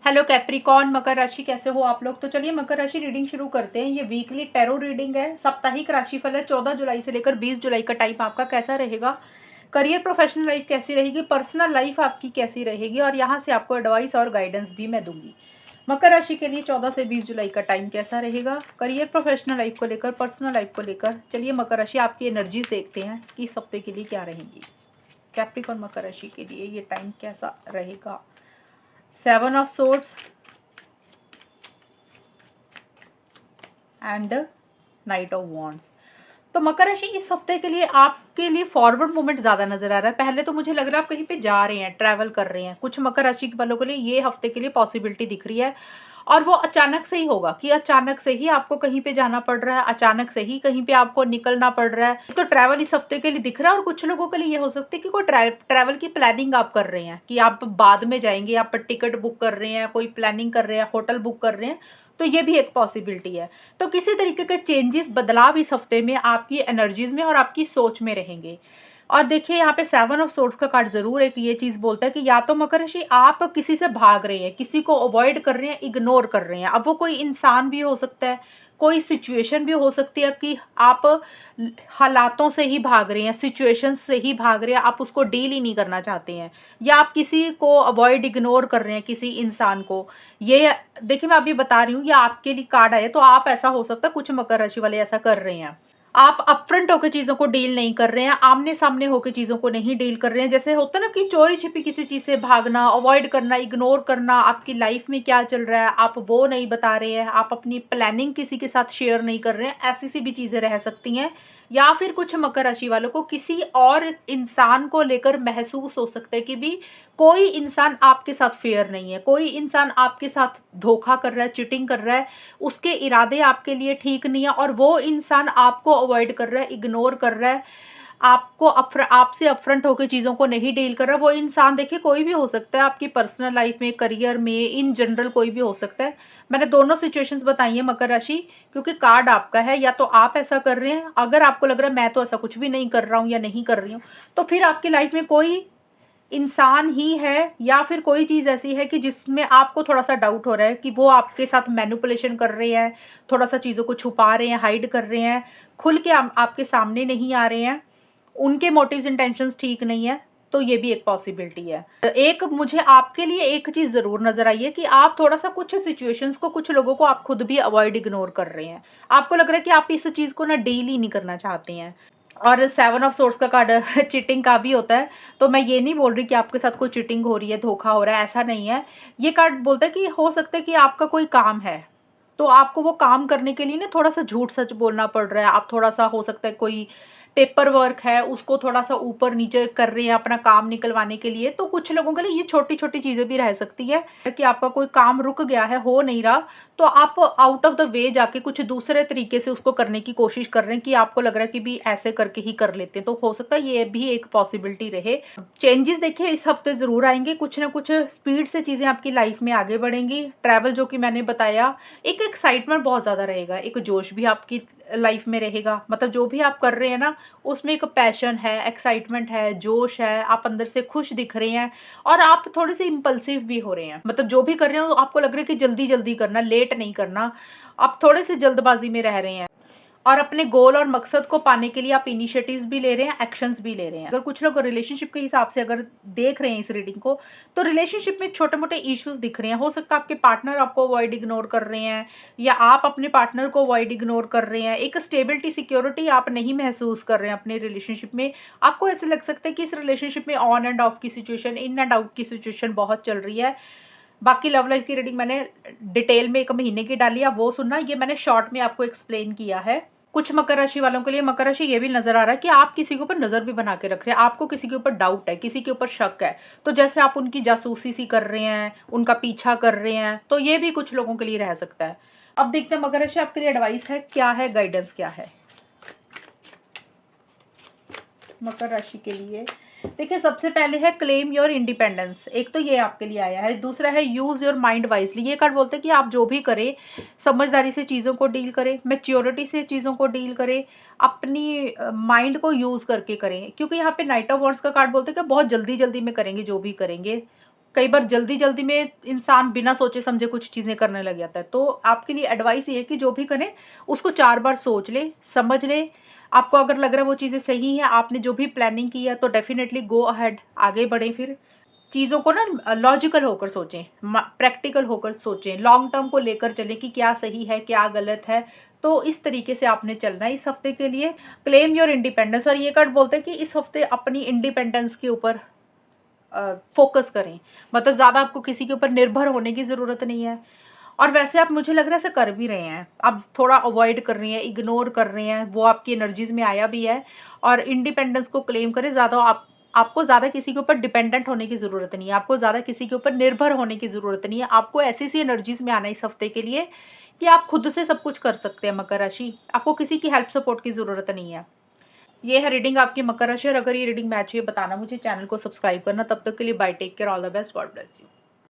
Hello Capricorn, मकर राशि कैसे हो आप लोग। तो चलिए मकर राशि रीडिंग शुरू करते हैं। ये वीकली टैरो रीडिंग है, साप्ताहिक राशिफल है। 14 जुलाई से लेकर 20 जुलाई का टाइम आपका कैसा रहेगा, करियर प्रोफेशनल लाइफ कैसी रहेगी, पर्सनल लाइफ आपकी कैसी रहेगी, और यहाँ से आपको एडवाइस और गाइडेंस भी मैं दूंगी। मकर राशि के लिए 14 से 20 जुलाई का टाइम कैसा रहेगा, करियर प्रोफेशनल लाइफ को लेकर, पर्सनल लाइफ को लेकर। चलिए मकर राशि आपकी एनर्जीज देखते हैं कि इस हफ्ते के लिए क्या रहेंगी। कैप्रिकॉर्न मकर राशि के लिए ये टाइम कैसा रहेगा। 7 of swords and night of wands. तो मकर राशि इस हफ्ते के लिए आपके लिए फॉरवर्ड मूवमेंट ज़्यादा नजर आ रहा है। पहले तो मुझे लग रहा है आप कहीं पे जा रहे हैं, ट्रैवल कर रहे हैं। कुछ मकर राशि वालों के लिए ये हफ्ते के लिए पॉसिबिलिटी दिख रही है, और वो अचानक से ही होगा कि अचानक से ही आपको कहीं पे जाना पड़ रहा है, अचानक से ही कहीं पे आपको निकलना पड़ रहा है। तो ट्रैवल इस हफ्ते के लिए दिख रहा है, और कुछ लोगों के लिए ये हो सकता है कि कोई ट्रैवल की प्लानिंग आप कर रहे हैं कि आप बाद में जाएंगे, आप टिकट बुक कर रहे हैं, कोई प्लानिंग कर रहे हैं, होटल बुक कर रहे हैं। तो ये भी एक पॉसिबिलिटी है। तो किसी तरीके के चेंजेस, बदलाव इस हफ्ते में आपकी एनर्जीज में और आपकी सोच में रहेंगे। और देखिए यहाँ पे 7 ऑफ सोर्ड्स का कार्ड जरूर एक ये चीज बोलता है कि या तो मकर राशि आप किसी से भाग रहे हैं, किसी को अवॉइड कर रहे हैं, इग्नोर कर रहे हैं। अब वो कोई इंसान भी हो सकता है, कोई सिचुएशन भी हो सकती है कि आप हालातों से ही भाग रहे हैं, सिचुएशंस से ही भाग रहे हैं, आप उसको डील ही नहीं करना चाहते हैं, या आप किसी को अवॉइड, इग्नोर कर रहे हैं किसी इंसान को। ये देखिए मैं अभी बता रही हूँ, ये आपके लिए कार्ड आया, तो आप ऐसा हो सकता है कुछ मकर राशि वाले ऐसा कर रहे हैं। आप अपफ्रंट होकर चीज़ों को डील नहीं कर रहे हैं, आमने सामने होकर चीज़ों को नहीं डील कर रहे हैं। जैसे होता है ना कि चोरी छिपी किसी चीज़ से भागना, अवॉइड करना, इग्नोर करना, आपकी लाइफ में क्या चल रहा है आप वो नहीं बता रहे हैं, आप अपनी प्लानिंग किसी के साथ शेयर नहीं कर रहे हैं। ऐसी सी भी चीज़ें रह सकती हैं। या फिर कुछ मकर राशि वालों को किसी और इंसान को लेकर महसूस हो सकता है कि भी कोई इंसान आपके साथ फेयर नहीं है, कोई इंसान आपके साथ धोखा कर रहा है, चीटिंग कर रहा है, उसके इरादे आपके लिए ठीक नहीं है, और वो इंसान आपको अवॉइड कर रहा है, इग्नोर कर रहा है, आपको आपसे अपफ्रंट होकर चीज़ों को नहीं डील कर रहा है। वो इंसान देखिए कोई भी हो सकता है, आपकी पर्सनल लाइफ में, करियर में, इन जनरल कोई भी हो सकता है। मैंने दोनों सिचुएशंस बताई हैं मकर राशि, क्योंकि कार्ड आपका है। या तो आप ऐसा कर रहे हैं, अगर आपको लग रहा है मैं तो ऐसा कुछ भी नहीं कर रहा हूँ या नहीं कर रही हूँ, तो फिर आपकी लाइफ में कोई इंसान ही है, या फिर कोई चीज़ ऐसी है कि जिसमें आपको थोड़ा-सा डाउट हो रहा है कि वो आपके साथ मैनिपुलेशन कर रहे हैं, थोड़ा-सा चीज़ों को छुपा रहे हैं, हाइड कर रहे हैं, खुल के आपके सामने नहीं आ रहे हैं, उनके मोटिव्स इंटेंशंस ठीक नहीं है। तो ये भी एक पॉसिबिलिटी है। एक मुझे आपके लिए एक चीज़ ज़रूर नज़र आई है कि आप थोड़ा-सा कुछ सिचुएशंस को, कुछ लोगों को आप खुद भी अवॉइड, इग्नोर कर रहे हैं। आपको लग रहा है कि आप इस चीज़ को ना डील ही नहीं करना चाहते हैं। और 7 ऑफ सोर्ड्स का कार्ड चीटिंग का भी होता है। तो मैं ये नहीं बोल रही कि आपके साथ कोई चीटिंग हो रही है, धोखा हो रहा है, ऐसा नहीं है। ये कार्ड बोलता है कि हो सकता है कि आपका कोई काम है, तो आपको वो काम करने के लिए ना थोड़ा-सा झूठ-सच बोलना पड़ रहा है। आप थोड़ा-सा, हो सकता है कोई पेपर वर्क है, उसको थोड़ा-सा ऊपर-नीचे कर रहे हैं अपना काम निकलवाने के लिए। तो कुछ लोगों के लिए ये छोटी-छोटी चीज़ें भी रह सकती है कि आपका कोई काम रुक गया है, हो नहीं रहा, तो आप आउट ऑफ द वे जाके कुछ दूसरे तरीके से उसको करने की कोशिश कर रहे हैं कि आपको लग रहा है कि भी ऐसे करके ही कर लेते हैं। तो हो सकता है ये भी एक पॉसिबिलिटी रहे। चेंजेस देखिए इस हफ्ते ज़रूर आएँगे, कुछ ना कुछ स्पीड से चीज़ें आपकी लाइफ में आगे बढ़ेंगी। ट्रैवल जो कि मैंने बताया, एक एक्साइटमेंट बहुत ज़्यादा रहेगा, एक जोश भी आपकी लाइफ में रहेगा। मतलब जो भी आप कर रहे हैं ना, उसमें एक पैशन है, एक्साइटमेंट है, जोश है, आप अंदर से खुश दिख रहे हैं, और आप थोड़े से इम्पल्सिव भी हो रहे हैं। मतलब जो भी कर रहे हो आपको लग रहा है कि जल्दी-जल्दी करना, लेट नहीं करना, आप थोड़े से जल्दबाजी में रह रहे हैं। और अपने गोल और मकसद को पाने के लिए आप इनिशिएटिव्स भी ले रहे हैं, एक्शंस भी ले रहे हैं। अगर कुछ लोग रिलेशनशिप के हिसाब से अगर देख रहे हैं इस रीडिंग को, तो रिलेशनशिप में छोटे-मोटे इश्यूज दिख रहे हैं। हो सकता है आपके पार्टनर आपको अवॉइड, इग्नोर कर रहे हैं, या आप अपने पार्टनर को अवॉइड, इग्नोर कर रहे हैं। एक स्टेबिलिटी, सिक्योरिटी आप नहीं महसूस कर रहे हैं अपने रिलेशनशिप में। आपको ऐसे लग सकता है कि इस रिलेशनशिप में ऑन एंड ऑफ की सिचुएशन, इन एंड आउट की सिचुएशन बहुत चल रही है। बाकी लव लाइफ की रीडिंग मैंने डिटेल में 1 महीने की डाली है, वो सुनना। ये मैंने शॉर्ट में आपको एक्सप्लेन किया है। कुछ मकर राशि वालों के लिए, मकर राशि ये भी नज़र आ रहा है कि आप किसी के ऊपर नज़र भी बना के रख रहे हैं, आपको किसी के ऊपर डाउट है, किसी के ऊपर शक है, तो जैसे आप उनकी जासूसी सी कर रहे हैं, उनका पीछा कर रहे हैं, तो ये भी कुछ लोगों के लिए रह सकता है। अब देखते हैं मकर राशि आपके लिए एडवाइस है क्या है, गाइडेंस क्या है मकर राशि के लिए। देखिए सबसे पहले है क्लेम योर इंडिपेंडेंस, एक तो ये आपके लिए आया है। दूसरा है यूज़ योर माइंड वाइजली। ये कार्ड बोलते हैं कि आप जो भी करें, समझदारी से चीज़ों को डील करें, मैच्योरिटी से चीज़ों को डील करें, अपनी माइंड को यूज़ करके करें। क्योंकि यहाँ पे नाइट ऑफ वॉन्ड्स का कार्ड बोलते हैं कि बहुत जल्दी जल्दी में करेंगे जो भी करेंगे, कई बार जल्दी-जल्दी में इंसान बिना सोचे-समझे कुछ चीज़ें करने लग जाता है। तो आपके लिए एडवाइस ये है कि जो भी करें, उसको 4 बार सोच लें, समझ लें। आपको अगर लग रहा है वो चीज़ें सही हैं, आपने जो भी प्लानिंग की है, तो डेफ़िनिटली गो अहेड, आगे बढ़ें फिर। चीज़ों को ना लॉजिकल होकर सोचें, प्रैक्टिकल होकर सोचें, लॉन्ग टर्म को लेकर चलें कि क्या सही है, क्या गलत है। तो इस तरीके से आपने चलना है इस हफ्ते के लिए। क्लेम योर इंडिपेंडेंस, और ये कार्ड बोलते हैं कि इस हफ्ते अपनी इंडिपेंडेंस के ऊपर फोकस करें। मतलब ज़्यादा आपको किसी के ऊपर निर्भर होने की ज़रूरत नहीं है। और वैसे आप, मुझे लग रहा है, ऐसा कर भी रहे हैं। आप थोड़ा अवॉइड कर रही हैं, इग्नोर कर रहे हैं, वो आपकी एनर्जीज़ में आया भी है। और इंडिपेंडेंस को क्लेम करें। ज़्यादा आपको ज़्यादा किसी के ऊपर डिपेंडेंट होने की ज़रूरत नहीं है, आपको ज़्यादा किसी के ऊपर निर्भर होने की ज़रूरत नहीं है। आपको ऐसी-सी एनर्जीज़ में आना है इस हफ्ते के लिए कि आप खुद से सब कुछ कर सकते हैं मकर राशि। आपको किसी की हेल्प सपोर्ट की ज़रूरत नहीं है। ये है रीडिंग आपकी मकर राशि, और अगर ये रीडिंग मैच हुई है बताना मुझे, चैनल को सब्सक्राइब करना। तब तक के लिए bye, take care, all the best, God bless you.